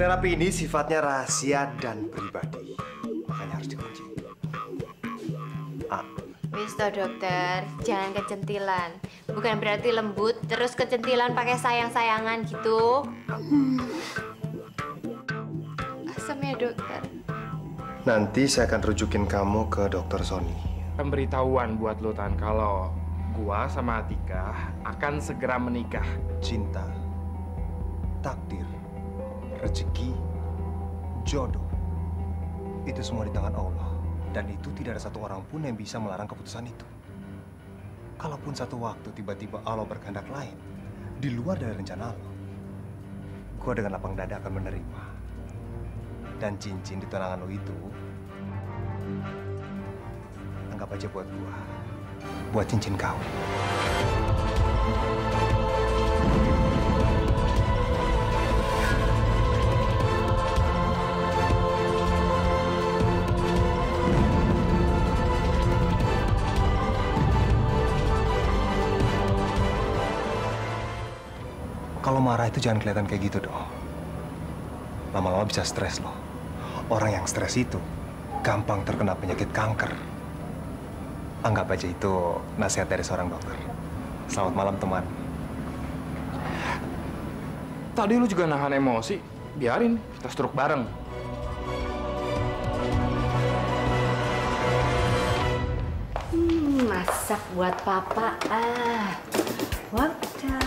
Terapi ini sifatnya rahasia dan pribadi, makanya harus dikunci. Wis toh dokter, jangan kecentilan. Bukan berarti lembut, terus kecentilan pakai sayang-sayangan gitu. Asam ya dokter. Nanti saya akan rujukin kamu ke dokter Sony. Pemberitahuan buat lo Tan, kalau gua sama Atika akan segera menikah. Cinta, takdir, rezeki, jodoh, itu semua di tangan Allah. Dan itu tidak ada satu orang pun yang bisa melarang keputusan itu. Kalaupun satu waktu tiba-tiba Allah berkehendak lain, di luar dari rencana Allah, gue dengan lapang dada akan menerima. Dan cincin di tunangan lo itu, anggap aja buat gue, buat cincin kau. Kalau marah itu jangan kelihatan kayak gitu dong. Lama-lama bisa stres loh. Orang yang stres itu gampang terkena penyakit kanker. Anggap aja itu nasihat dari seorang dokter. Selamat malam teman. Tadi lu juga nahan emosi, biarin kita stroke bareng. Masak buat papa. Wortel.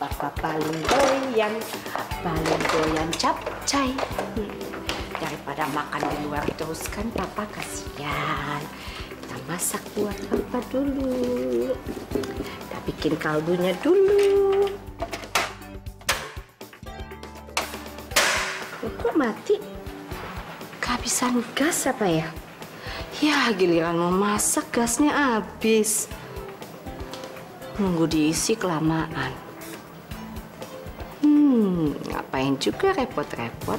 Papa paling doyan capcay. Daripada makan di luar terus kan papa kasihan. Kita masak buat papa dulu. Kita bikin kaldunya dulu. Kok mati? Kehabisan gas apa ya? Ya giliran mau masak gasnya habis. Nunggu diisi kelamaan. Ngapain juga repot-repot?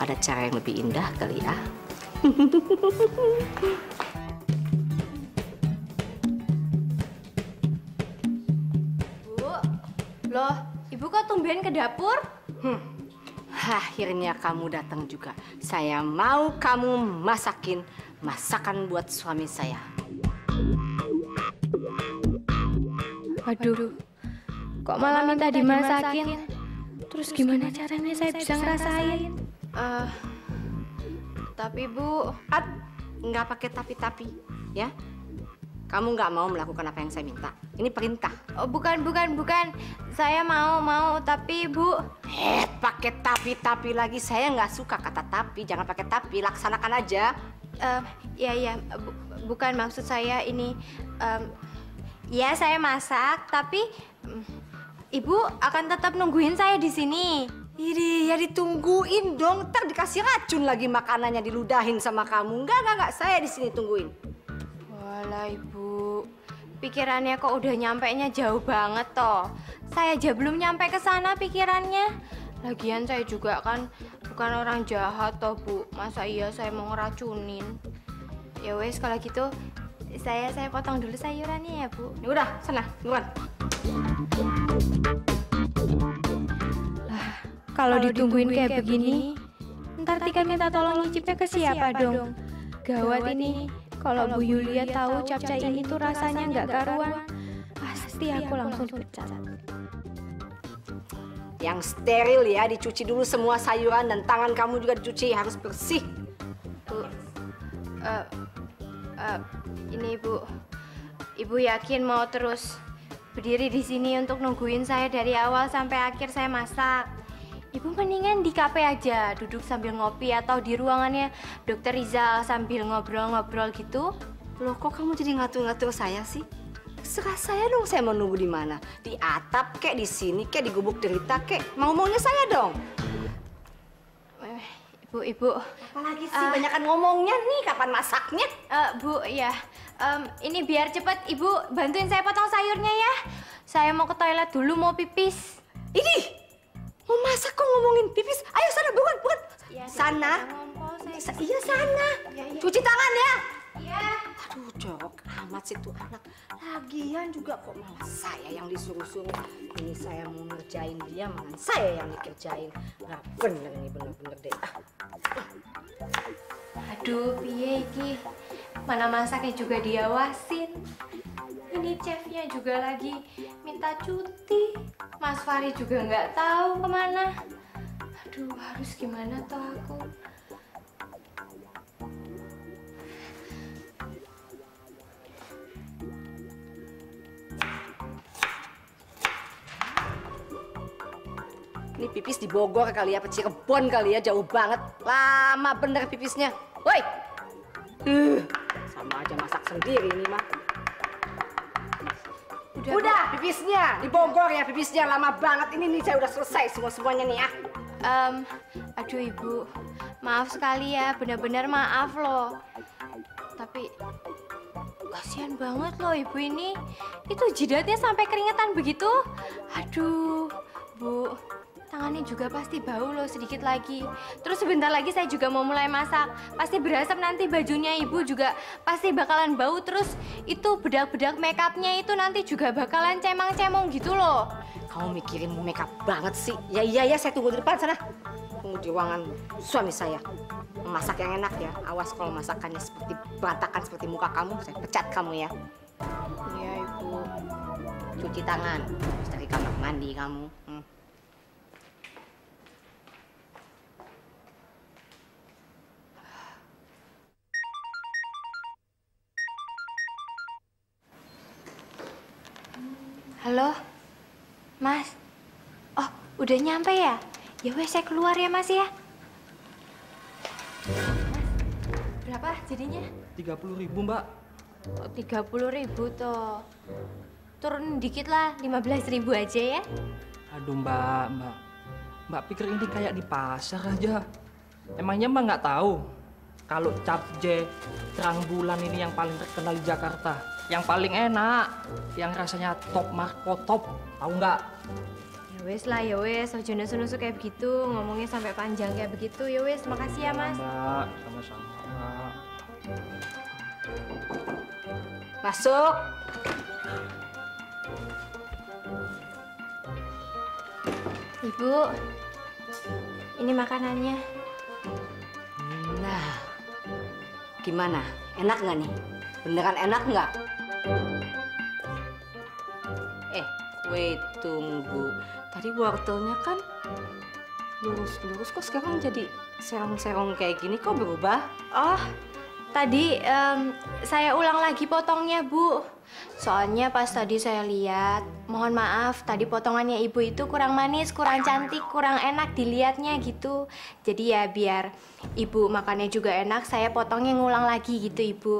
Ada cara yang lebih indah kali ya. Bu, loh, ibu kok tumben ke dapur? Akhirnya kamu datang juga. Saya mau kamu masakin masakan buat suami saya. Aduh, kok malah minta dimasakin? Terus gimana caranya saya bisa ngerasain? Tapi Bu... Nggak pakai tapi-tapi, ya. Kamu nggak mau melakukan apa yang saya minta. Ini perintah. Oh, bukan. Saya mau, tapi Bu... Pakai tapi-tapi lagi. Saya nggak suka kata tapi. Jangan pakai tapi, laksanakan aja. Ya, bukan maksud saya ini... ya, saya masak, tapi... Ibu akan tetap nungguin saya di sini. Ya ditungguin dong. Ntar dikasih racun lagi makanannya diludahin sama kamu. Enggak. Saya di sini tungguin. Walah Ibu, pikirannya kok udah nyampenya jauh banget toh. Saya aja belum nyampe ke sana pikirannya. Lagian saya juga kan bukan orang jahat toh Bu. Masa iya saya mau ngeracunin? Ya wes kalau gitu saya potong dulu sayurannya ya Bu. Ya udah, sana, duluan. Lah, kalau ditungguin kayak begini, ntar Tika minta tolong nyicipnya ke siapa dong? Gawat ini, kalau Bu Yulia tahu capcay ini tuh rasanya nggak karuan, pasti aku langsung pecat. Yang steril ya, dicuci dulu semua sayuran dan tangan kamu juga dicuci, harus bersih. Bu, ini Ibu yakin mau terus berdiri di sini untuk nungguin saya dari awal sampai akhir saya masak? Ibu mendingan di kafe aja, duduk sambil ngopi atau di ruangannya Dokter Rizal sambil ngobrol-ngobrol gitu. Loh, kok kamu jadi ngatur-ngatur saya sih? Serah saya dong, saya mau nunggu di mana? Di atap kek, di sini kek, di gubuk derita kek. Mau-maunya saya dong. Ibu. Apalagi sih, banyakan ngomongnya nih, kapan masaknya? Bu, ya. Ini biar cepet, Ibu bantuin saya potong sayurnya ya. Saya mau ke toilet dulu, mau pipis. Ini, mau masak kok ngomongin pipis? Ayo sana, bukan. Ya, sana. ngompol, Iya sana. Ya. Cuci tangan ya. Iya. Aduh, jorok amat sih tuh anak. Lagian juga kok malah saya yang disuruh-suruh. Ini saya mau ngerjain dia, malah saya yang dikerjain. Nggak bener nih, bener-bener deh. Aduh, piye iki? Mana masaknya juga diawasin. Ini chefnya juga lagi minta cuti. Mas Fari juga nggak tahu kemana. Aduh, harus gimana toh aku? Ini pipis di Bogor kali ya, apa Cirebon kali ya, jauh banget. Lama bener pipisnya. Woi! Sama aja masak sendiri ini mah. Udah, pipisnya di Bogor ya, pipisnya lama banget. Ini nih saya udah selesai semuanya nih ya. Aduh Ibu, maaf sekali ya, benar-benar maaf loh. Tapi kasihan banget loh Ibu ini. Itu jidatnya sampai keringetan begitu. Aduh, Bu. Tangannya juga pasti bau loh sedikit lagi. Terus sebentar lagi saya juga mau mulai masak. Pasti berasap nanti bajunya ibu juga pasti bakalan bau. Terus itu bedak-bedak makeupnya itu nanti juga bakalan cemang-cemong gitu loh. Kamu mikirin mau makeup banget sih. Ya, saya tunggu di depan sana. Tunggu di ruangan suami saya. Masak yang enak ya. Awas kalau masakannya seperti berantakan seperti muka kamu, saya pecat kamu ya. Iya ibu. Cuci tangan. Terus dari kamar mandi kamu. Halo, Mas. Oh, udah nyampe ya? Ya wes saya keluar ya Mas ya. Mas, berapa jadinya? 30.000 Mbak. Oh, 30.000 toh. Turun dikit lah, 15.000 aja ya. Aduh Mbak pikir ini kayak di pasar aja. Emangnya Mbak nggak tahu kalau capcay terang bulan ini yang paling terkenal di Jakarta, yang paling enak, yang rasanya top marko top, tahu nggak? Ya wes, ojo nusu-nusu kayak begitu, ngomongnya sampai panjang kayak begitu. Ya wes, makasih ya Mas. Mbak, sama-sama Mbak. Masuk. Ibu, ini makanannya. Nah, gimana? Enak nggak nih? Beneran enak nggak? Wait, tunggu. Tadi wortelnya kan lurus-lurus, kok sekarang jadi serong-serong kayak gini, kok berubah? Oh, tadi saya ulang lagi potongnya, Bu. Soalnya pas tadi saya lihat, mohon maaf, tadi potongannya Ibu itu kurang manis, kurang cantik, kurang enak dilihatnya gitu. Jadi ya biar Ibu makannya juga enak, saya potongnya ngulang lagi gitu, Ibu.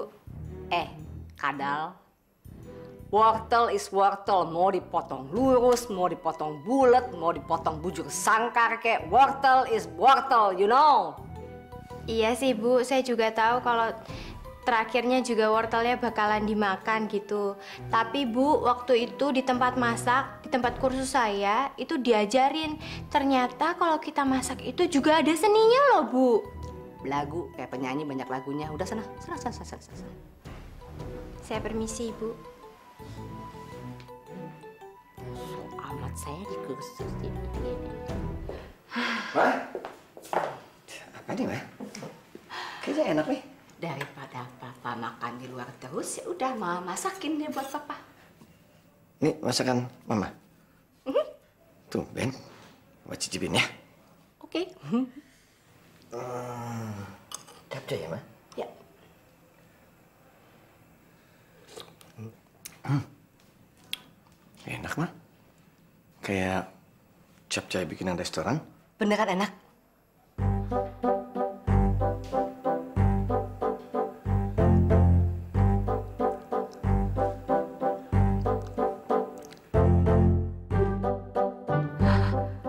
Kadal. Wortel is wortel, mau dipotong lurus, mau dipotong bulat, mau dipotong bujur sangkar kayak wortel is wortel, you know. Iya sih Bu, saya juga tahu kalau terakhirnya juga wortelnya bakalan dimakan gitu. Tapi Bu, waktu itu di tempat masak, di tempat kursus saya, itu diajarin. Ternyata kalau kita masak itu juga ada seninya loh Bu. Lagu, kayak penyanyi banyak lagunya. Udah sana. Saya permisi Ibu. Amat saya di kursus ini. Ma? Apa nih, Ma? Kayaknya enak nih. Daripada Papa makan di luar terus, ya udah Mama masakin deh buat Papa. Nih masakan Mama. Tuh, Ben. Buat cicipin ya. Oke. Capcay ya, Ma? Ya. Enak, Ma. Kayak capcay bikinan restoran. Beneran enak.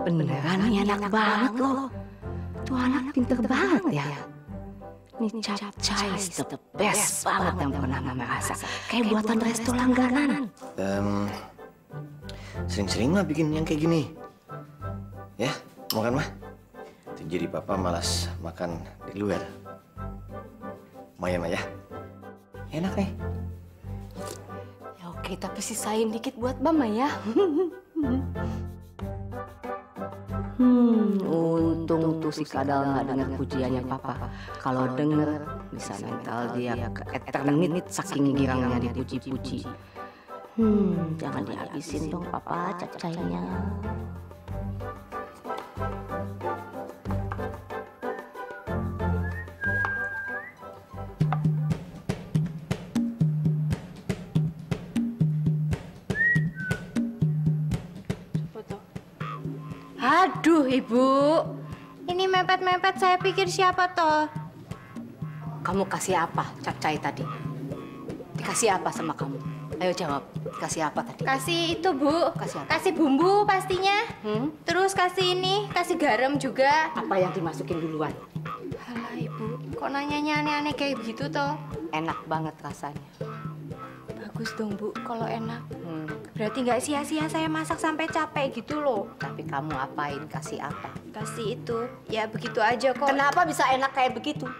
Beneran nih enak banget loh. Tuh anak pinter banget ya. Ini capcay is the best banget yang pernah Mama rasa. Kayak buatan resto langganan. Sering-sering mah bikin yang kayak gini. Ya, mau kan, Ma? Jadi Papa malas makan di luar. Mau ya, Ma ya? Enak nih. Ya oke, tapi sisain dikit buat Mama ya. Untung tuh si Kadal nggak dengar pujiannya Papa. Kalau denger, bisa mental dia ke eternit saking girangnya dipuji-puji. Jangan dihabisin dong Papa capcainya. Aduh, Ibu. Ini mepet-mepet, saya pikir siapa toh? Kamu kasih apa capcai tadi? Dikasih apa sama kamu? Ayo jawab, dikasih apa tadi? Kasih itu, Bu. Kasih apa? Kasih bumbu pastinya. Terus kasih ini, kasih garam juga. Apa yang dimasukin duluan? Halah, Ibu. Kok nanyanya aneh-aneh kayak begitu toh? Enak banget rasanya. Bagus dong, Bu, kalau enak. Berarti nggak sia-sia saya masak sampai capek gitu loh. Tapi kamu apain? Kasih apa? Kasih itu, ya begitu aja kok. Kenapa bisa enak kayak begitu?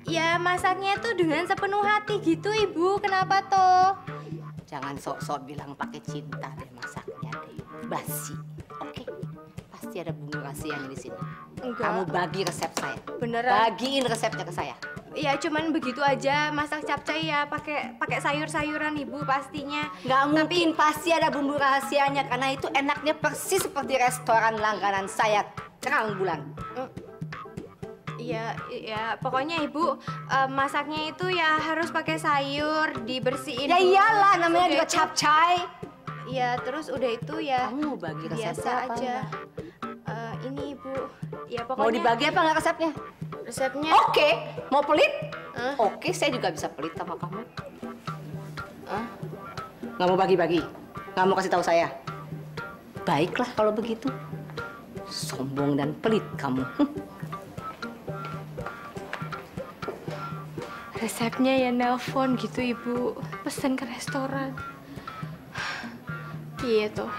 Ya masaknya tuh dengan sepenuh hati gitu, Ibu. Kenapa toh? Jangan sok-sok bilang pakai cinta deh masaknya deh. Basi, oke? Pasti ada bumbu rahasianya di sini. Enggak. Kamu bagi resep saya. Beneran? Bagiin resepnya ke saya. Ya cuman begitu aja, masak capcay ya pakai sayur-sayuran, Ibu, pastinya. Nggak mungkin, pasti ada bumbu rahasianya karena itu enaknya persis seperti restoran langganan saya Terang Bulan. Iya, pokoknya Ibu masaknya itu ya harus pakai sayur, dibersihin. Ya dulu. iyalah, namanya Udah juga itu- capcay. Iya, terus udah itu ya Kamu mau bagi resepnya biasa apa aja. enggak? Ini Ibu, ya pokoknya. Mau dibagi apa nggak resepnya? Resepnya. Oke, mau pelit? Oke, saya juga bisa pelit sama kamu. Nggak mau bagi-bagi? Nggak mau kasih tahu saya? Baiklah kalau begitu. Sombong dan pelit kamu. Resepnya ya nelpon gitu, Ibu. Pesan ke restoran. Iya tuh.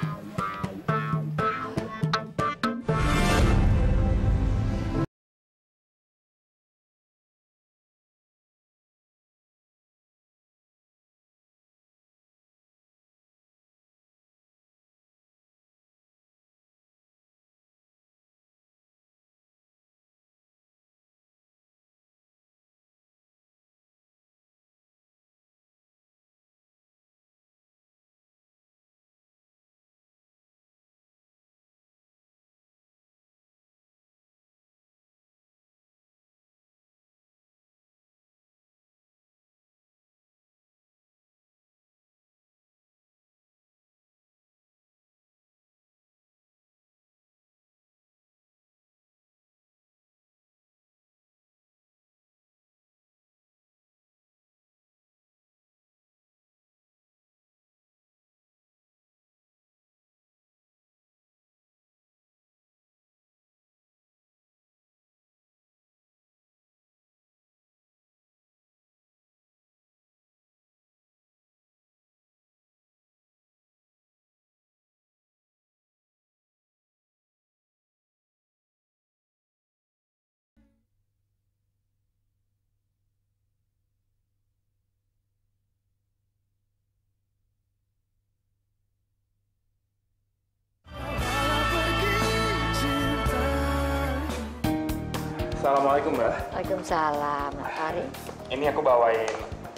Assalamualaikum, Mbak. Waalaikumsalam, Nak Fari. Ini aku bawain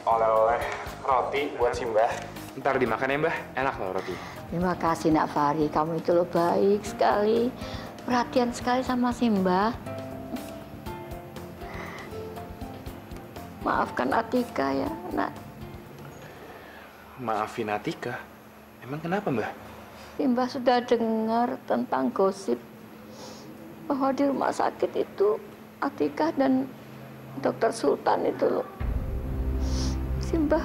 oleh-oleh roti buat si Mbah. Ntar dimakan ya, Mbah. Enak loh roti. Terima kasih Nak Fari, kamu itu lo baik sekali, perhatian sekali sama Simba. Maafkan Atika ya, Nak. Maafin Atika. Emang kenapa, Mbah? Simba sudah dengar tentang gosip bahwa di rumah sakit itu Atika dan Dokter Sultan itu loh. Simba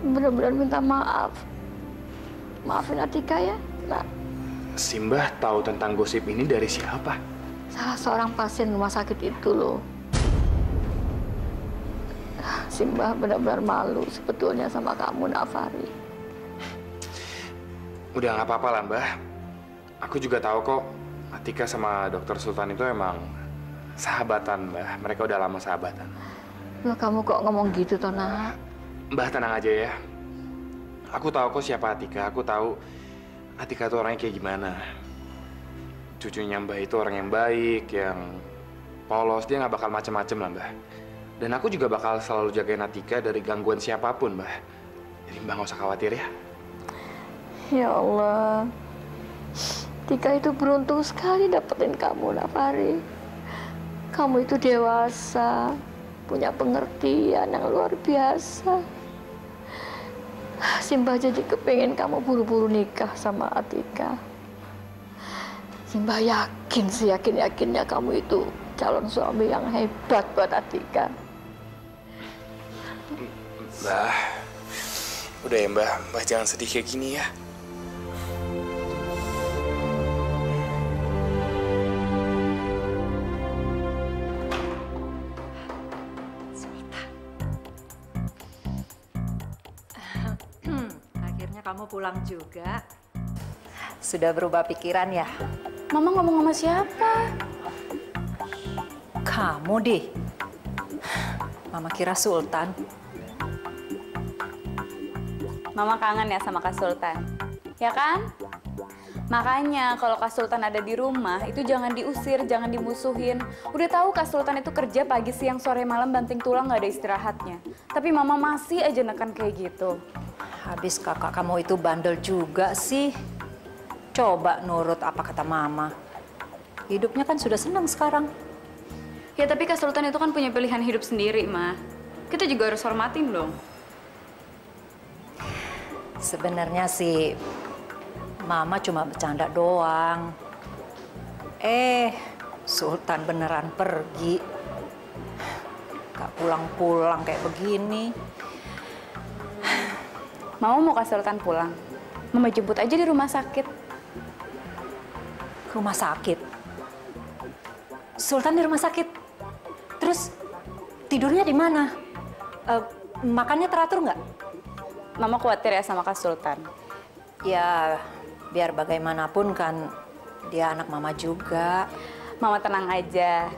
benar-benar minta maaf. Maafin Atika ya, Nak. Si Mbah tahu tentang gosip ini dari siapa? Salah seorang pasien rumah sakit itu loh. Simba benar-benar malu sebetulnya sama kamu, Nak Fari. Udah nggak apa-apa lah, Mbah. Aku juga tahu kok Atika sama Dokter Sultan itu emang sahabatan, Mbah. Mereka udah lama sahabatan. Loh, kamu kok ngomong gitu, toh, Nak? Mbah tenang aja ya. Aku tahu kok siapa Atika. Aku tahu Atika tuh orangnya kayak gimana. Cucunya Mbah itu orang yang baik, yang polos. Dia nggak bakal macem-macem lah, Mbah. Dan aku juga bakal selalu jagain Atika dari gangguan siapapun, Mbah. Jadi Mbah nggak usah khawatir ya. Ya Allah. Tika itu beruntung sekali dapetin kamu, Nak Fari. Kamu itu dewasa, punya pengertian yang luar biasa. Simbah jadi kepengen kamu buru-buru nikah sama Atika. Simbah yakin, seyakin-yakinnya kamu itu calon suami yang hebat buat Atika. Mbah, udah ya Mbah. Mbah jangan sedih kayak gini ya. Kamu pulang juga. Sudah berubah pikiran ya? Mama ngomong sama siapa? Kamu deh. Mama kira Sultan. Mama kangen ya sama Kak Sultan. Ya kan? Makanya kalau Kak Sultan ada di rumah, itu jangan diusir, jangan dimusuhin. Udah tahu Kak Sultan itu kerja pagi, siang, sore, malam, banting tulang, nggak ada istirahatnya. Tapi Mama masih aja neken kayak gitu. Habis kakak kamu itu bandel juga sih. Coba nurut apa kata Mama. Hidupnya kan sudah senang sekarang. Ya tapi Kak Sultan itu kan punya pilihan hidup sendiri, Ma. Kita juga harus hormatin dong. Sebenarnya sih Mama cuma bercanda doang. Sultan beneran pergi. Gak pulang-pulang kayak begini. Mama mau Kak Sultan pulang. Mama jemput aja di rumah sakit. Rumah sakit? Sultan di rumah sakit? Terus tidurnya di mana? Makannya teratur nggak? Mama khawatir ya sama Kak Sultan. Ya, biar bagaimanapun kan dia anak Mama juga. Mama tenang aja.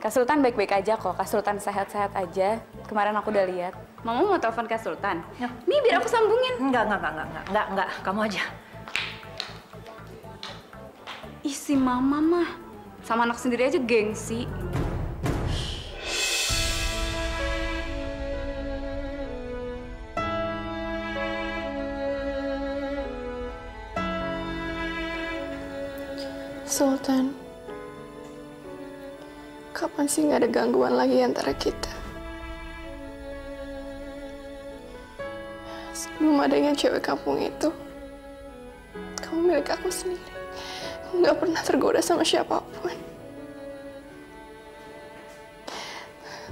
Kak Sultan baik-baik aja kok. Kak Sultan sehat-sehat aja. Kemarin aku udah lihat. Mama mau telepon Kak Sultan? Ya. Nih biar aku sambungin. Enggak. Kamu aja. Isi Mama mah. Sama anak sendiri aja gengsi. Sultan, kapan sih nggak ada gangguan lagi antara kita? Sebelum adanya cewek kampung itu, kamu milik aku sendiri. Nggak pernah tergoda sama siapapun.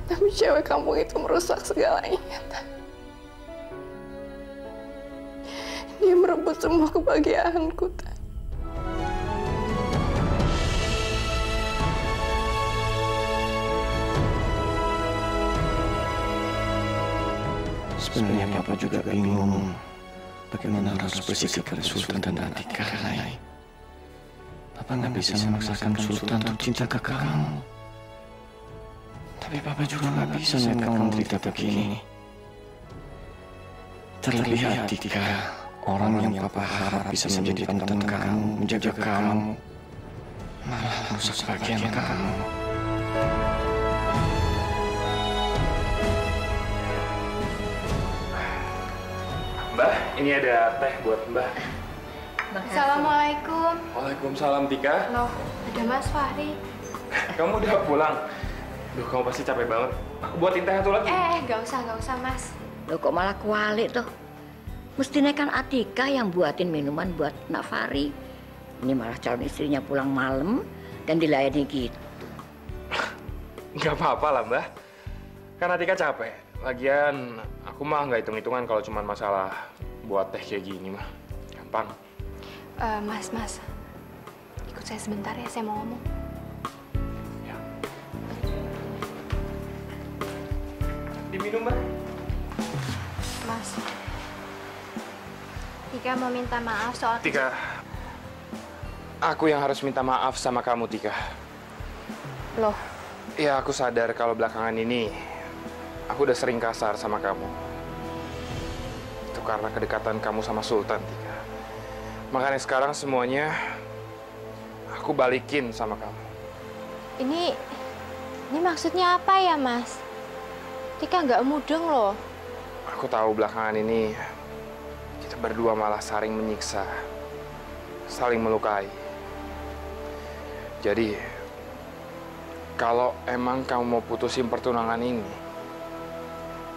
Tapi cewek kampung itu merusak segalanya. Dia merebut semua kebahagiaanku, Tan. Sebenarnya Papa juga bingung bagaimana harus bersikap pada Sultan dan Atika, Rai. Papa nggak bisa memaksakan Sultan untuk cinta ke kamu. Tapi Papa juga nggak bisa melihat kamu menderita begini. Terlebih Atika, orang yang Papa harap bisa menjadi panutan kamu, menjaga kamu, malah merusak bagian kamu. Mbah, ini ada teh buat Mbah. Assalamualaikum. Waalaikumsalam, Tika. Loh, ada Mas Fahri. Kamu udah pulang? Duh, kamu pasti capek banget. Aku buatin teh satu lagi. Nggak usah, Mas. Loh kok malah kualik tuh? Mestinya kan Atika yang buatin minuman buat Nak Fari. Ini malah calon istrinya pulang malam dan dilayani gitu. Nggak apa-apa lah, Mbah. Kan Atika capek. Lagian, aku mah nggak hitung-hitungan kalau cuma masalah buat teh kayak gini mah. Gampang. Mas. Ikut saya sebentar ya, saya mau ngomong. Ya. Diminum, Mbak. Mas. Tika mau minta maaf soal... Tika, aku yang harus minta maaf sama kamu, Tika. Loh? Ya, aku sadar kalau belakangan ini aku udah sering kasar sama kamu. Itu karena kedekatan kamu sama Sultan, Tika. Makanya sekarang semuanya aku balikin sama kamu. Ini maksudnya apa ya, Mas? Tika nggak mudeng loh. Aku tahu belakangan ini kita berdua malah saling menyiksa, saling melukai. Jadi, kalau emang kamu mau putusin pertunangan ini,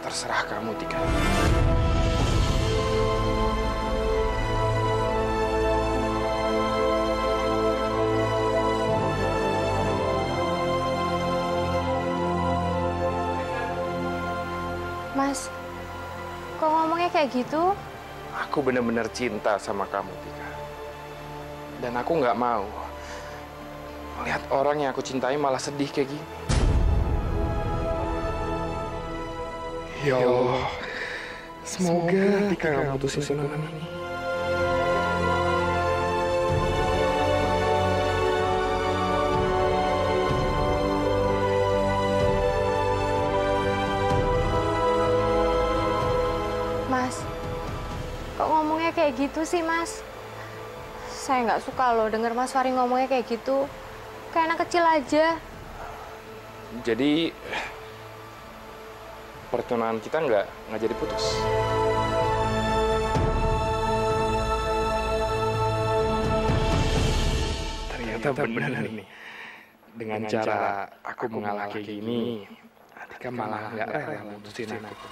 terserah kamu, Tika. Mas, kok ngomongnya kayak gitu? Aku benar-benar cinta sama kamu, Tika. Dan aku nggak mau melihat orang yang aku cintai malah sedih kayak gini. Ya Allah, semoga Tika nggak putusin tunangan ini. Mas, kok ngomongnya kayak gitu sih, Mas? Saya nggak suka loh denger Mas Fahri ngomongnya kayak gitu. Kayak anak kecil aja. Jadi, pertunangan kita nggak jadi putus. Ternyata benar nih. Dengan cara aku mengalah kayak gini, Atika malah nggak rela mutusin aku.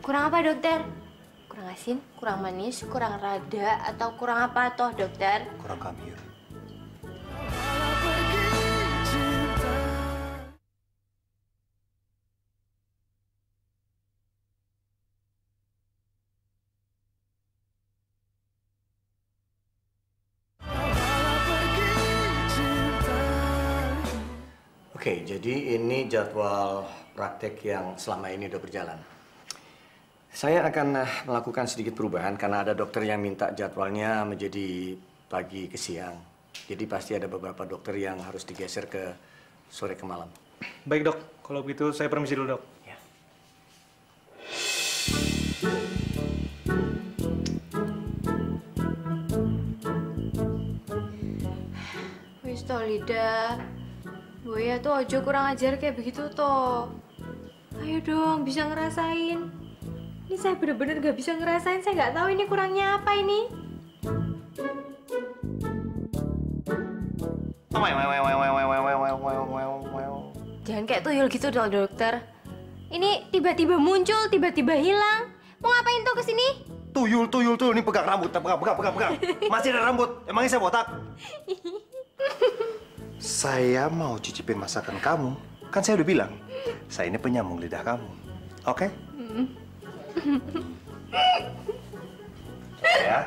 Kurang apa, dokter? Kurang asin, kurang manis, kurang rada, atau kurang apa toh, dokter? Kurang Kamir. Oke, jadi ini jadwal praktek yang selama ini udah berjalan. Saya akan melakukan sedikit perubahan karena ada dokter yang minta jadwalnya menjadi pagi ke siang. Jadi pasti ada beberapa dokter yang harus digeser ke sore ke malam. Baik, Dok. Kalau begitu saya permisi dulu, Dok. Ya. Wis toh, Lida. Boya tuh ojo kurang ajar kayak begitu toh. Ayo dong, bisa ngerasain. Ini saya bener-bener gak bisa ngerasain, saya nggak tahu ini kurangnya apa ini. Jangan kayak tuyul gitu dong, dokter. Ini tiba-tiba muncul, tiba-tiba hilang. Mau ngapain tuh kesini? Tuyul, ini pegang rambut, pegang. Masih ada rambut, emangnya saya botak? Saya mau cicipin masakan kamu. Kan saya udah bilang, saya ini penyambung lidah kamu. Oke? Ya.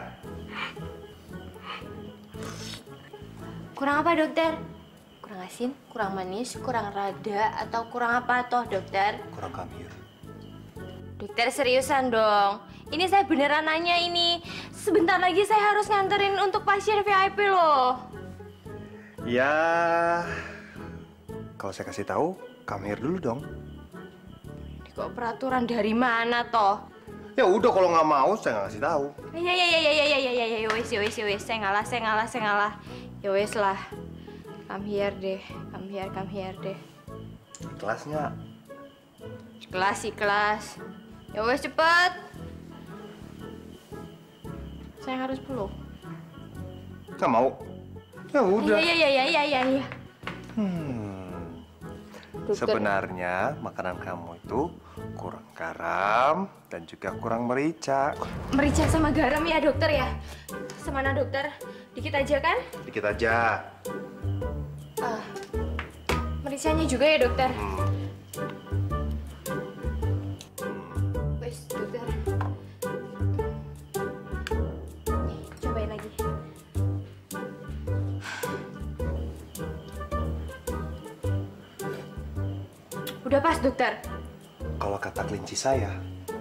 Kurang apa, dokter? Kurang asin, kurang manis, kurang rada, atau kurang apa toh, dokter? Kurang Kamir. Dokter, seriusan dong. Ini saya beneran nanya ini. Sebentar lagi saya harus nganterin untuk pasien VIP loh. Ya, kalau saya kasih tahu, Kamir dulu dong. Ini kok peraturan dari mana toh? Ya udah, kalau nggak mau saya nggak kasih tahu. Ya, wes, saya ngalah. Ya wes lah. Come here deh. Kelasnya. Kelas. Ya wes, cepet. Saya harus peluk. Nggak mau? Ya udah. Iya. Sebenarnya makanan kamu itu kurang garam dan juga kurang merica. Merica sama garam ya, dokter ya? Semana, dokter? Dikit aja kan? Dikit aja. Mericanya juga ya, dokter? Wes, dokter. Nih, cobain lagi. Udah pas, dokter? Kalau kata kelinci saya,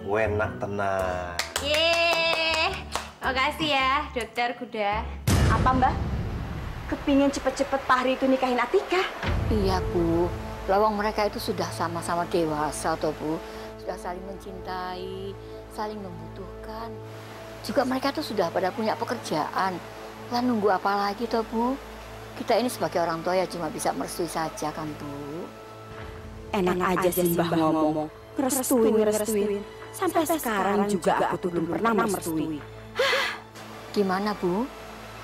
enak tenang. Yeay, makasih ya, dokter kuda. Apa, Mbak? kepingin cepet-cepet Fahri itu nikahin Atika. Iya, Bu. Lawang mereka itu sudah sama-sama dewasa, toh, Bu. Sudah saling mencintai, saling membutuhkan. Juga mereka itu sudah pada punya pekerjaan. Lah nunggu apa lagi, toh, Bu? Kita ini sebagai orang tua ya cuma bisa merestui saja, kan, Bu? Enak aja sih Mbah ngomong. Ngerestuin. Sampai sekarang juga aku tuh belum pernah merestui. Gimana, Bu?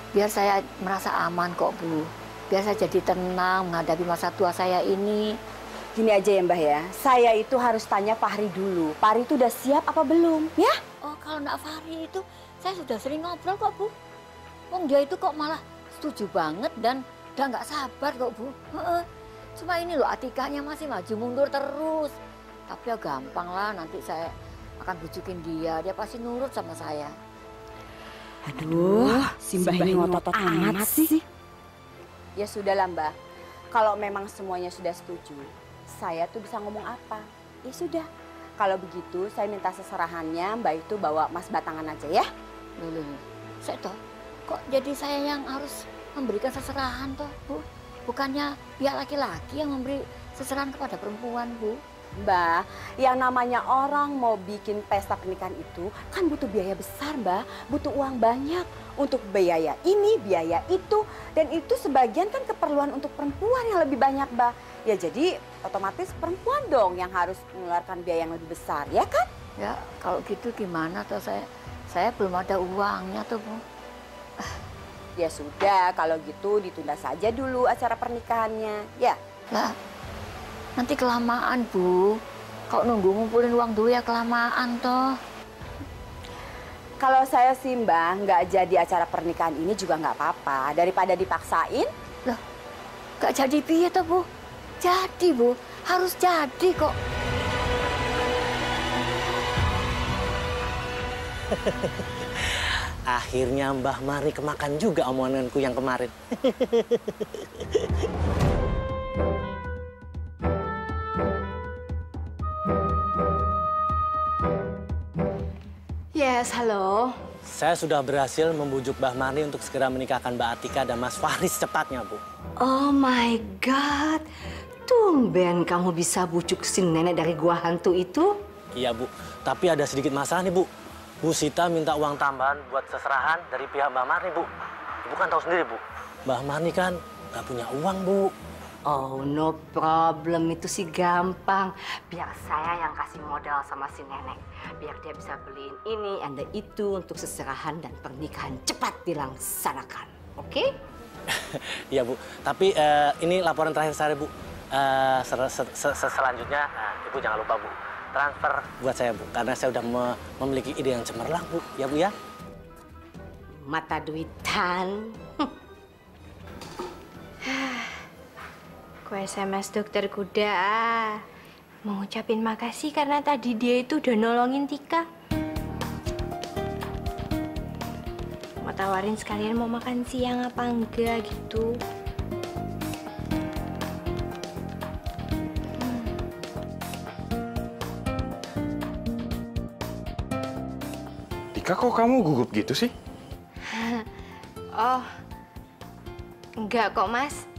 Biar saya merasa aman kok, Bu. Biar saya jadi tenang menghadapi masa tua saya ini. Gini aja ya Mbah ya, saya itu harus tanya Fahri dulu. Fahri itu udah siap apa belum, ya? Oh, kalau nak Fahri itu saya sudah sering ngobrol kok, Bu. Wong dia itu kok malah setuju banget dan udah nggak sabar kok, Bu. Cuma ini loh, Atikanya masih maju mundur terus. Tapi ya gampang lah, nanti saya akan bujukin dia. Dia pasti nurut sama saya. Aduh, si Mbah ini ngotot amat sih. Ya sudah lah Mbah, kalau memang semuanya sudah setuju, saya tuh bisa ngomong apa? Ya sudah, kalau begitu saya minta seserahannya Mbak itu bawa emas batangan aja ya. Loh. Saya toh, kok jadi saya yang harus memberikan seserahan toh, Bu? Bukannya pihak laki-laki yang memberi seserahan kepada perempuan, Bu? Mbak, yang namanya orang mau bikin pesta pernikahan itu kan butuh biaya besar, Mbak. Butuh uang banyak untuk biaya ini, biaya itu. Dan itu sebagian kan keperluan untuk perempuan yang lebih banyak, Mbak. Ya jadi otomatis perempuan dong yang harus mengeluarkan biaya yang lebih besar, ya kan? Ya, kalau gitu gimana toh saya belum ada uangnya tuh, Bu. Ya sudah, kalau gitu ditunda saja dulu acara pernikahannya, ya. Lah, nanti kelamaan, Bu. Kalau nunggu ngumpulin uang dulu ya kelamaan toh. Kalau saya sih Mbak, nggak jadi acara pernikahan ini juga nggak apa-apa. Daripada dipaksain. Loh, nggak jadi piye toh, Bu? Jadi, Bu. Harus jadi kok. Akhirnya Mbah Mari kemakan juga omonganku yang kemarin. Yes, halo. Saya sudah berhasil membujuk Mbah Mari untuk segera menikahkan Mbak Atika dan Mas Fahri secepatnya, Bu. Oh my God. Tumben kamu bisa bujuk si nenek dari gua hantu itu. Iya, Bu. Tapi ada sedikit masalah nih, Bu. Bu Sita minta uang tambahan buat seserahan dari pihak Mbah Marni, Bu. Ibu kan tahu sendiri, Bu. Mbah Marni kan nggak punya uang, Bu. Oh, no problem. Itu sih gampang. Biar saya yang kasih modal sama si nenek. Biar dia bisa beliin ini, anda itu untuk seserahan dan pernikahan cepat dilaksanakan. Oke? Iya, Bu. Tapi ini laporan terakhir saya, Bu. Selanjutnya, Ibu jangan lupa, Bu. Transfer buat saya, Bu. Karena saya udah memiliki ide yang cemerlang, Bu. Ya, Bu, ya? Mata duitan. Ku SMS dokter kuda. Mau ngucapin makasih karena tadi dia itu udah nolongin Tika. Mau tawarin sekalian mau makan siang apa enggak gitu. Tika, kok kamu gugup gitu sih? Oh, enggak kok, Mas.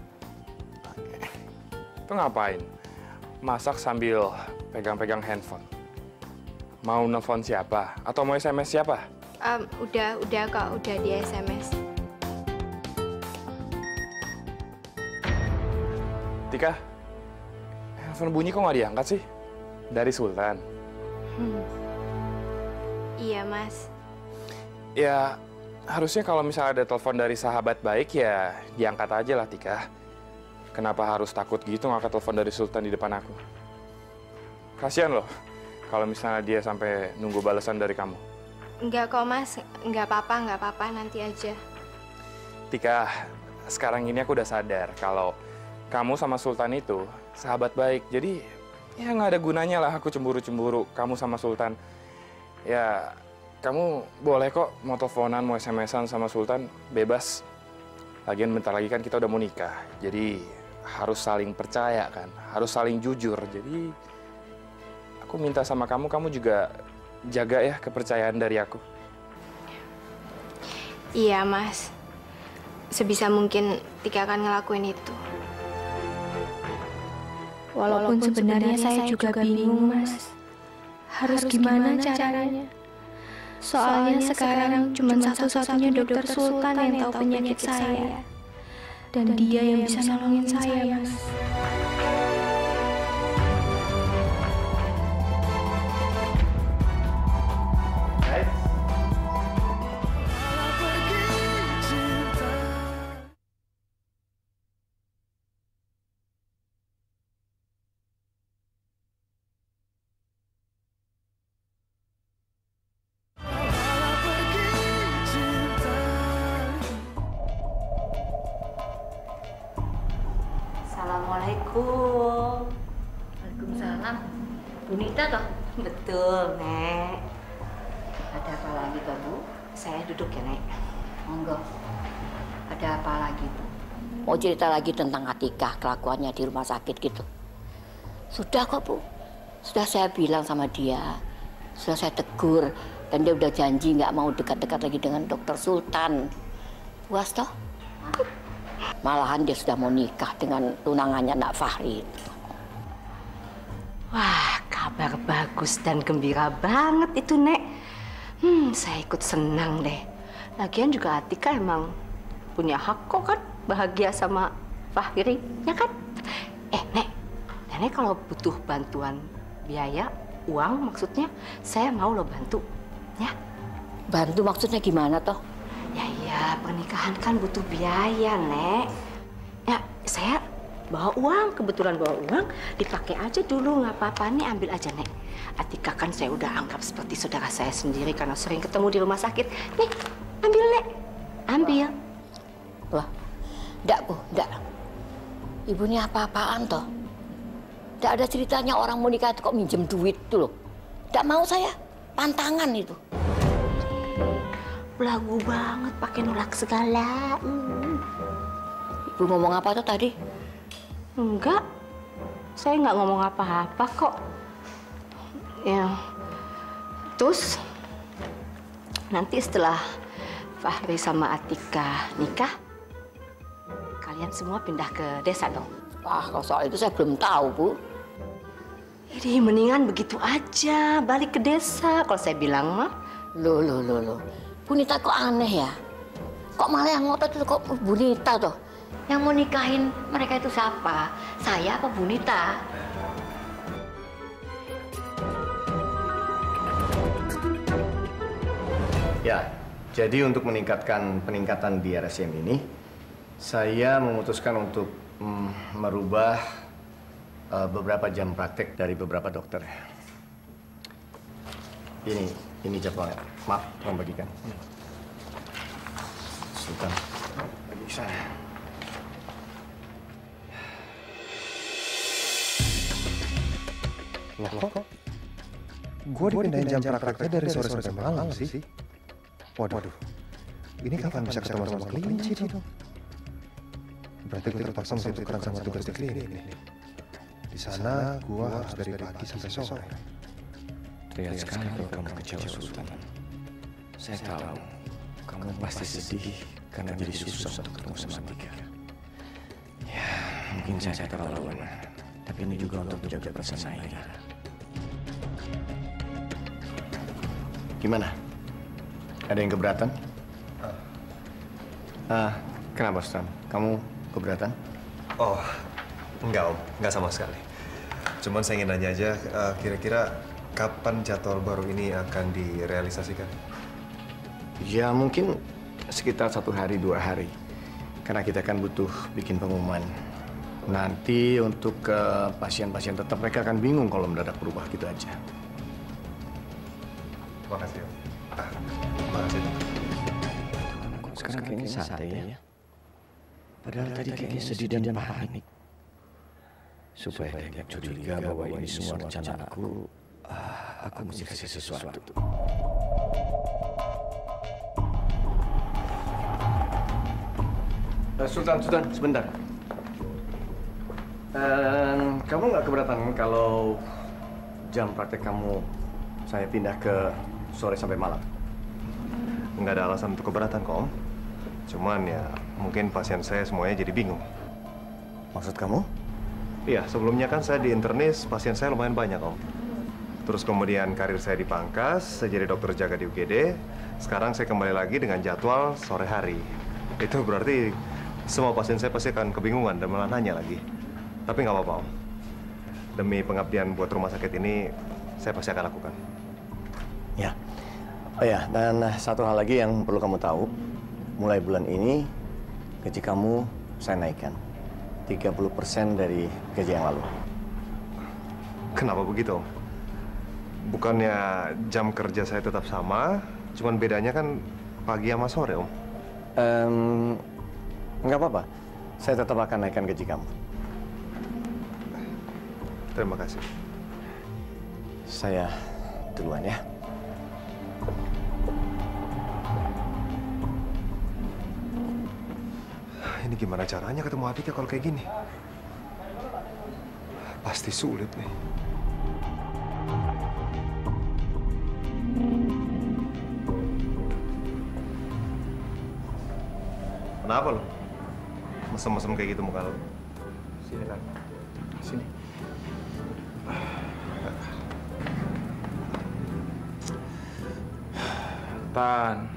Itu ngapain? Masak sambil pegang-pegang handphone. Mau nelfon siapa? Atau mau SMS siapa? Udah kok, udah di SMS. Tika, handphone bunyi kok nggak diangkat sih? Dari Sultan. Iya, Mas. Ya, harusnya kalau misalnya ada telepon dari sahabat baik ya diangkat aja lah, Tika. Kenapa harus takut gitu ngangkat telepon dari Sultan di depan aku? Kasian loh kalau misalnya dia sampai nunggu balasan dari kamu. Enggak kok, Mas. Enggak apa-apa, nanti aja. Tika, sekarang ini aku udah sadar kalau kamu sama Sultan itu sahabat baik. Jadi ya nggak ada gunanya lah aku cemburu-cemburu kamu sama Sultan. Ya, kamu boleh kok mau teleponan, mau SMS-an sama Sultan, bebas. Lagian bentar lagi kan kita udah mau nikah. Jadi harus saling percaya kan, harus saling jujur. Jadi aku minta sama kamu juga jaga ya kepercayaan dari aku. Iya, Mas. sebisa mungkin Tika akan ngelakuin itu. Walaupun sebenarnya saya juga bingung, Mas. Harus gimana caranya? Soalnya sekarang cuma satu-satunya dokter Sultan yang tahu penyakit saya. Dan dia yang bisa nolongin saya, Mas. Assalamualaikum. Waalaikumsalam. Bunita toh? Betul, Nek. Ada apa lagi toh, Bu? Saya duduk ya, Nek. Monggo. Ada apa lagi, Bu? Mau cerita lagi tentang Atika, kelakuannya di rumah sakit gitu. Sudah kok, Bu. Sudah saya bilang sama dia. Sudah saya tegur. Dan dia udah janji nggak mau dekat-dekat lagi dengan Dokter Sultan. Puas toh? Malahan dia sudah mau nikah dengan tunangannya Nak Fahri. Wah, kabar bagus dan gembira banget itu, Nek. Saya ikut senang deh. Lagian juga Atika emang punya hak kok kan bahagia sama Fahri, ya kan? Nek, Nenek kalau butuh bantuan biaya, uang maksudnya, saya mau lo bantu, ya. Bantu maksudnya gimana toh? Ya, pernikahan kan butuh biaya, Nek. Ya, saya bawa uang, kebetulan bawa uang, dipakai aja dulu, nggak apa-apa nih, ambil aja, Nek. Atika kan saya udah anggap seperti saudara saya sendiri karena sering ketemu di rumah sakit. Nih, ambil, Nek. Ambil. Wah, enggak, Bu, enggak. Ibu ini apa-apaan toh? Enggak ada ceritanya orang mau nikah itu kok minjem duit tuh loh. Enggak mau saya, pantangan itu. Belagu banget, pakai nolak segala. Ibu ngomong apa tuh tadi? Enggak, saya nggak ngomong apa-apa kok. Ya, terus nanti setelah Fahri sama Atika nikah, kalian semua pindah ke desa dong? Wah, kalau soal itu saya belum tahu, Bu. Jadi mendingan begitu aja, balik ke desa. Kalau saya bilang mah, loh. Bunita kok aneh ya? Kok malah yang ngotot itu kok Bunita tuh? Yang mau nikahin mereka itu siapa? Saya apa Bunita? Ya, jadi untuk peningkatan di RSCM ini, saya memutuskan untuk merubah beberapa jam praktek dari beberapa dokter. Ini jadwalnya. Maaf, tolong bagikan. Sultan, bagi saya. Loh kok? Gue dipindahin jam prakteknya dari sore sampai malam sih. Waduh, ini kapan bisa ketemu sama kelinci dong? Berarti gue terpaksa mesti tukeran sama tugas di klinik nih. Di sana gue harus dari pagi sampai sore. Terlihat sekali kalau kamu kecewa, Sultan. Saya tahu kamu pasti sedih karena jadi susah untuk ketemu sama Atika. Ya, mungkin saya terlaluan, tapi ini juga untuk menjaga perasaan Aida. Gimana? Ada yang keberatan? Kenapa, Stan? Kamu keberatan? Oh, enggak Om, enggak sama sekali. Cuman saya ingin nanya aja, kira-kira kapan jadwal baru ini akan direalisasikan? Ya mungkin sekitar 1 hari 2 hari. Karena kita kan butuh bikin pengumuman. Nanti untuk pasien-pasien tetap mereka akan bingung kalau mendadak berubah gitu aja. Terima kasih Om. Terima kasih. Sekarang kayaknya santai ya. Padahal tadi kayaknya sedih dan panik. Supaya tidak curiga bahwa ini semua rencana aku mesti kasih sesuatu. Sultan, sebentar. Kamu nggak keberatan kalau jam praktek kamu saya pindah ke sore sampai malam? Nggak ada alasan untuk keberatan kok, Om. Cuman ya mungkin pasien saya semuanya jadi bingung. Maksud kamu? Iya, sebelumnya kan saya di internis, pasien saya lumayan banyak, Om. Terus kemudian karir saya dipangkas, saya jadi dokter jaga di UGD. Sekarang saya kembali lagi dengan jadwal sore hari. Itu berarti semua pasien saya pasti akan kebingungan dan malah nanya lagi. Tapi nggak apa-apa, Om. Demi pengabdian buat rumah sakit ini, saya pasti akan lakukan. Ya. Oh ya, dan satu hal lagi yang perlu kamu tahu. Mulai bulan ini, gaji kamu saya naikkan. 30% dari gaji yang lalu. Kenapa begitu, Om? Bukannya jam kerja saya tetap sama, cuman bedanya kan pagi sama sore, Om. Nggak apa-apa. Saya tetap akan naikkan gaji kamu. Terima kasih. Saya duluan ya. Ini gimana caranya ketemu Atika kalau kayak gini? Pasti sulit nih. Kenapa lo? Mesem-mesem kayak gitu muka lo? Sini kan. Sini. Tan,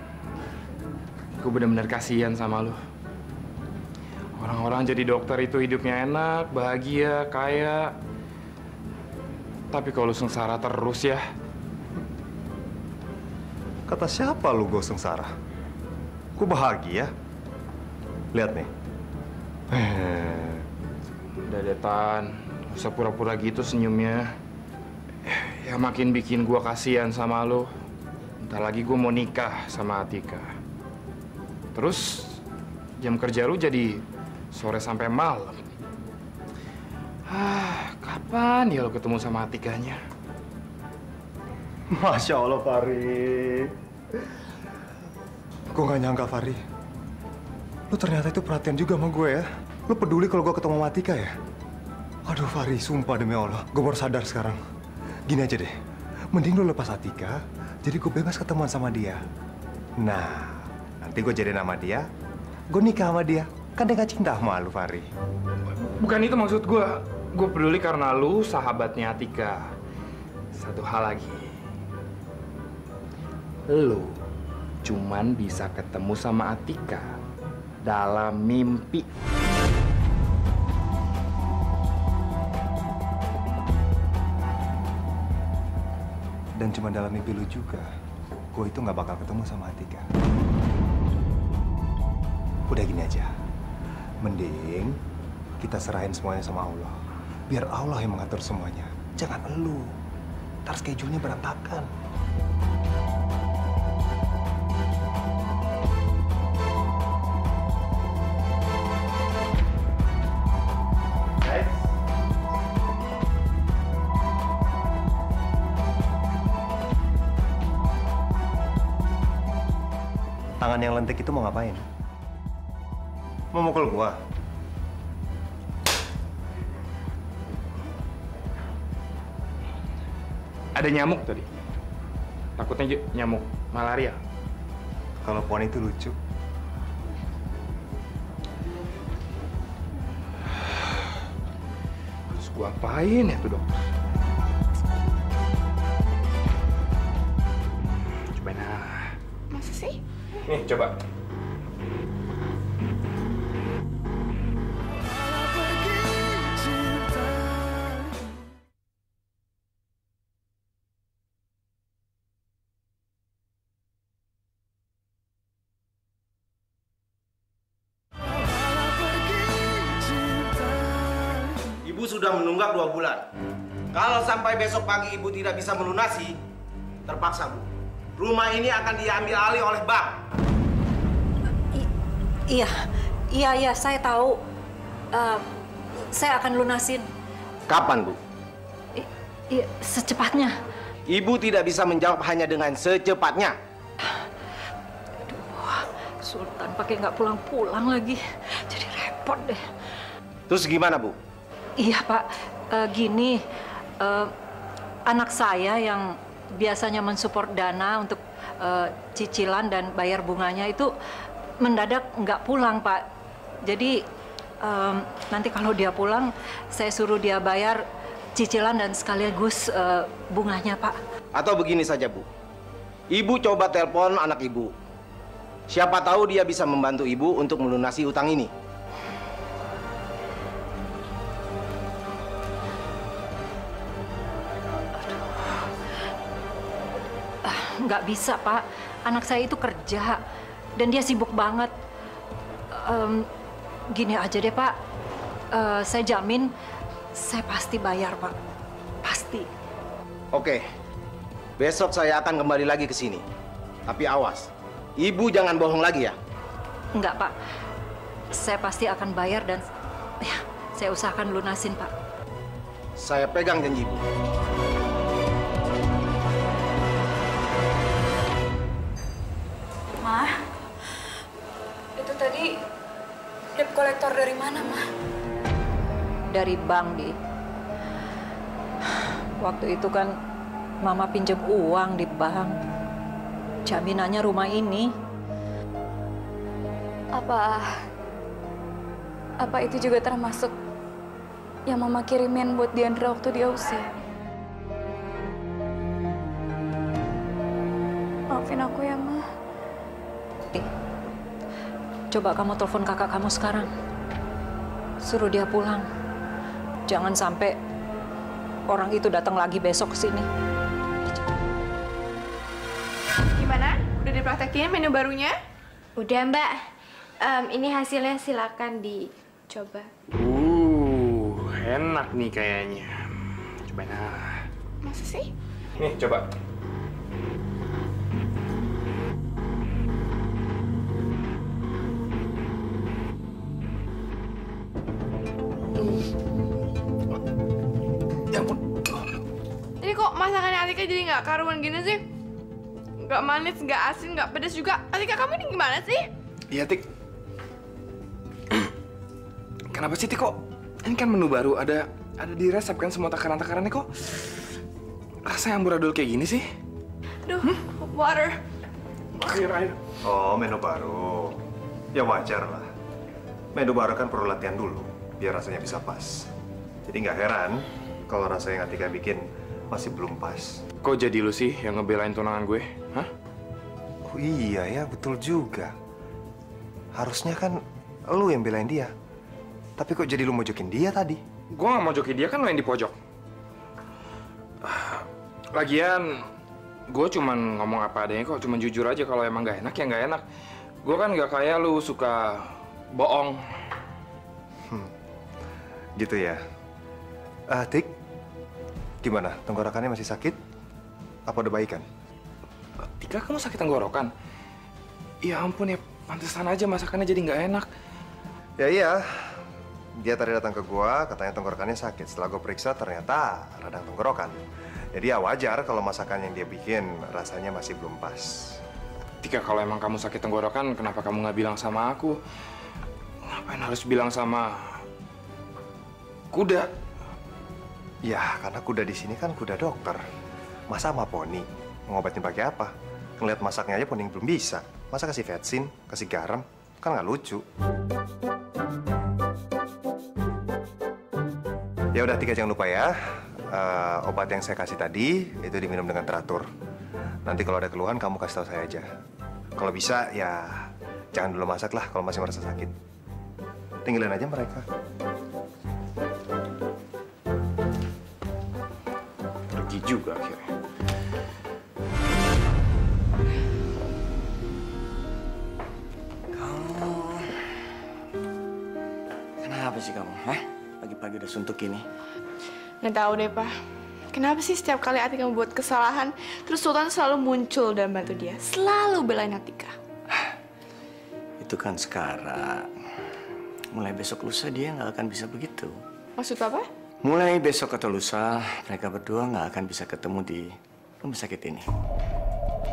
gue benar-benar kasihan sama lo. Orang-orang jadi dokter itu hidupnya enak, bahagia, kaya. Tapi kalau lu sengsara terus ya. Kata siapa lu gue sengsara? Gue bahagia. Lihat nih. Udah deh, Tan. Gak usah pura-pura gitu senyumnya. Ya makin bikin gua kasihan sama lu. Bentar lagi gue mau nikah sama Atika. Terus jam kerja lu jadi sore sampai malam. Kapan ya lo ketemu sama Atikanya? Masya Allah, Fari. Gue gak nyangka, Fari. Lu ternyata itu perhatian juga sama gue ya. Lu peduli kalau gue ketemu sama Atika ya? Aduh, Fari, sumpah demi Allah. Gue baru sadar sekarang. Gini aja deh. Mending lu lepas Atika, jadi gue bebas ketemuan sama dia. Nah, nanti gue jadi nama dia, gue nikah sama dia. Kan dia gak cinta sama lu, Fari. Bukan itu maksud gue. Gue peduli karena lu sahabatnya Atika. Satu hal lagi. Lu cuman bisa ketemu sama Atika dalam mimpi. Dan cuma dalam mimpi lu juga, gue itu gak bakal ketemu sama Atika. Udah gini aja. Mending kita serahin semuanya sama Allah. Biar Allah yang mengatur semuanya. Jangan elu. Ntar schedule-nya berantakan. Guys. Tangan yang lentik itu mau ngapain? Mau mukul gua? Ada nyamuk tadi. Takutnya nyamuk malaria. Kalau pohon itu lucu. Terus gua apain ya tuh dokter? Cobain ah. Masa sih? Nih, coba. Ibu sudah menunggak 2 bulan. Kalau sampai besok pagi ibu tidak bisa melunasi, terpaksa Bu. Rumah ini akan diambil alih oleh bank. Iya, saya tahu. Saya akan lunasin. Kapan, Bu? Iya, secepatnya. Ibu tidak bisa menjawab hanya dengan secepatnya. Aduh, Sultan pakai nggak pulang-pulang lagi. Jadi repot deh. Terus gimana, Bu? Iya, Pak. Gini, anak saya yang biasanya mensupport dana untuk cicilan dan bayar bunganya itu mendadak nggak pulang, Pak. Jadi nanti kalau dia pulang, saya suruh dia bayar cicilan dan sekaligus bunganya, Pak. Atau begini saja, Bu. Ibu coba telepon anak ibu. Siapa tahu dia bisa membantu ibu untuk melunasi utang ini. Nggak bisa, Pak. Anak saya itu kerja, dan dia sibuk banget. Gini aja deh, Pak. Saya jamin, saya pasti bayar, Pak. Pasti. Oke. Besok saya akan kembali lagi ke sini. Tapi awas, ibu jangan bohong lagi ya. Enggak, Pak. Saya pasti akan bayar dan ya, saya usahakan lunasin, Pak. Saya pegang janji ibu. Ma, itu tadi debt collector dari mana, Ma? Dari bank, Di. Waktu itu kan Mama pinjam uang di bank. Jaminannya rumah ini. Apa itu juga termasuk yang Mama kirimin buat Diandra waktu dia usia? Maafin aku ya, Ma. Coba kamu telepon kakak kamu sekarang. Suruh dia pulang. Jangan sampai orang itu datang lagi besok ke sini. Gimana? Udah dipraktekin menu barunya? Udah, Mbak. Ini hasilnya, silakan dicoba. Enak nih kayaknya. Cobain ah. Masa sih? Nih, coba. Ya ampun. Ini kok masakannya Atika jadi nggak karuan gini sih? Nggak manis, nggak asin, nggak pedas juga. Atika, kamu ini gimana sih? Iya, Tik. Kenapa sih, Tik, kok? Ini kan menu baru, ada di resep kan semua takaran-takarannya, kok rasanya amburadul kayak gini sih? Duh, water. Air. Oh, menu baru. Ya wajar lah. Menu baru kan perlu latihan dulu, biar rasanya bisa pas. Jadi nggak heran kalau rasa yang Atika bikin masih belum pas. Kok jadi lu sih yang ngebelain tunangan gue? Hah? Oh iya ya, betul juga. Harusnya kan lu yang belain dia. Tapi kok jadi lu mojokin dia tadi? Gue nggak mojokin dia, kan lu yang di pojok. Lagian, gue cuman ngomong apa adanya kok, cuman jujur aja. Kalau emang nggak enak ya nggak enak. Gue kan nggak kayak lu suka bohong. Gitu ya. Tik, gimana? Tenggorokannya masih sakit? Apa udah baikan? Tika, kamu sakit tenggorokan? Ya ampun ya, pantesan aja masakannya jadi nggak enak. Ya iya. Dia tadi datang ke gua, katanya tenggorokannya sakit. Setelah gua periksa, ternyata radang tenggorokan. Jadi ya wajar kalau masakan yang dia bikin rasanya masih belum pas. Tika, kalau emang kamu sakit tenggorokan, kenapa kamu nggak bilang sama aku? Ngapain harus bilang sama kuda? Ya, karena kuda di sini kan kuda dokter. Masa sama poni? Ngobatin pakai apa? Ngeliat masaknya aja poni belum bisa. Masa kasih vetsin, kasih garam? Kan nggak lucu. Ya udah, Tika, jangan lupa ya. Obat yang saya kasih tadi itu diminum dengan teratur. Nanti kalau ada keluhan kamu kasih tahu saya aja. Kalau bisa ya jangan dulu masak lah kalau masih merasa sakit. Tinggalin aja mereka. Pergi juga akhirnya. Kenapa sih kamu? Hah? Pagi-pagi udah suntuk ini. Nggak tahu deh, Pak. Kenapa sih setiap kali Atika membuat kesalahan, terus Sultan selalu muncul dan bantu dia? Selalu belain Atika. Itu kan sekarang. Mulai besok lusa dia nggak akan bisa begitu. Maksud apa? Mulai besok atau lusa, mereka berdua nggak akan bisa ketemu di rumah sakit ini.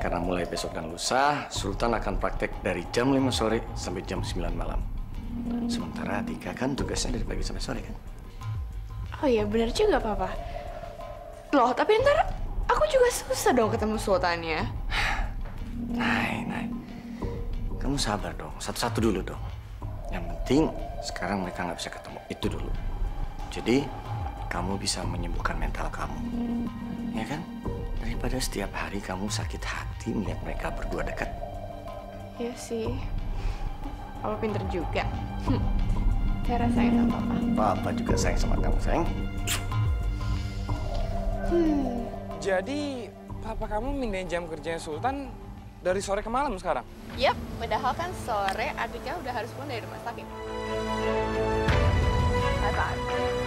Karena mulai besok dan lusa, Sultan akan praktek dari jam 5 sore sampai jam 9 malam. Sementara Atika kan tugasnya dari pagi sampai sore kan? Oh iya, benar juga, Papa. Loh, tapi ntar aku juga susah dong ketemu Sultannya. Nay. Kamu kamu sabar dong, satu-satu dulu dong. Yang penting sekarang mereka nggak bisa ketemu, itu dulu. Jadi kamu bisa menyembuhkan mental kamu, ya kan? Daripada setiap hari kamu sakit hati melihat mereka berdua dekat. Iya sih. Papa pinter juga. Saya sayang sama Papa. Papa juga sayang sama kamu, sayang. Jadi, papa kamu mindahin jam kerjanya Sultan dari sore ke malam sekarang? Yap, padahal kan sore Atika udah harus pulang dari rumah sakit. Bye-bye.